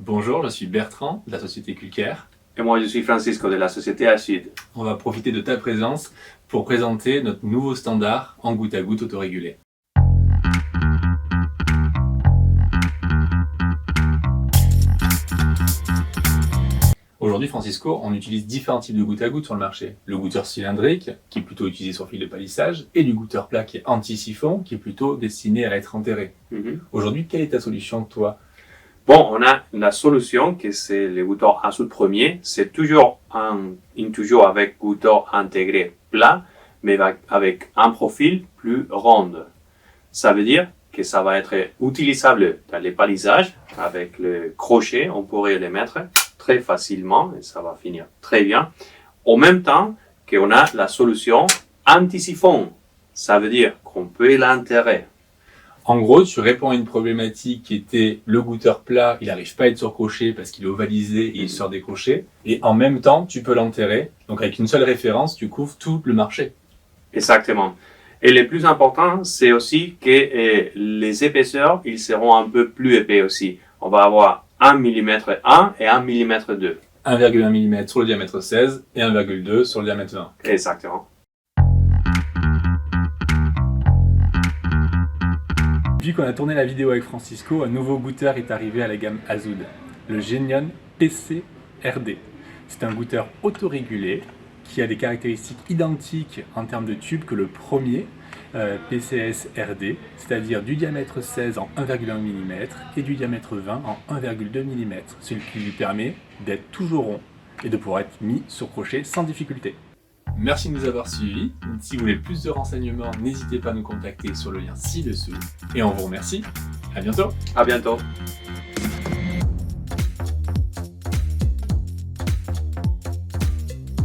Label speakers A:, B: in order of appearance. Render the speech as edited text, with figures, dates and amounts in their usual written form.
A: Bonjour, je suis Bertrand de la société Culcair.
B: Et moi, je suis Francisco de la société Acide.
A: On va profiter de ta présence pour présenter notre nouveau standard en goutte à goutte autorégulé. Aujourd'hui, Francisco, on utilise différents types de goutte à goutte sur le marché. Le goutteur cylindrique, qui est plutôt utilisé sur fil de palissage, et du goutteur plat qui est anti-siphon, qui est plutôt destiné à être enterré. Aujourd'hui, quelle est ta solution, toi?
B: Bon, on a la solution que c'est le goutteur à soude premier. C'est toujours avec goutteur intégré plat, mais avec un profil plus rond. Ça veut dire que ça va être utilisable dans les palissages. Avec le crochet, on pourrait les mettre très facilement et ça va finir très bien. En même temps qu'on a la solution anti-siphon. Ça veut dire qu'on peut l'enterrer.
A: En gros, tu réponds à une problématique qui était le goutteur plat, il n'arrive pas à être surcroché parce qu'il est ovalisé et il sort des crochets. Et en même temps, tu peux l'enterrer. Donc avec une seule référence, tu couvres tout le marché.
B: Exactement. Et le plus important, c'est aussi que les épaisseurs, ils seront un peu plus épais aussi. On va avoir 1 mm 1 et 1 mm 2.
A: 1,1 mm sur le diamètre 16 et 1,2 sur le diamètre 20.
B: Exactement.
A: Depuis qu'on a tourné la vidéo avec Francisco, un nouveau goutteur est arrivé à la gamme Azoud, le Genion PC-RD. C'est un goutteur autorégulé qui a des caractéristiques identiques en termes de tube que le premier PCS-RD, c'est-à-dire du diamètre 16 en 1,1 mm et du diamètre 20 en 1,2 mm, ce qui lui permet d'être toujours rond et de pouvoir être mis sur crochet sans difficulté. Merci de nous avoir suivis. Si vous voulez plus de renseignements, n'hésitez pas à nous contacter sur le lien ci-dessous. Et on vous remercie. À bientôt.
B: À bientôt.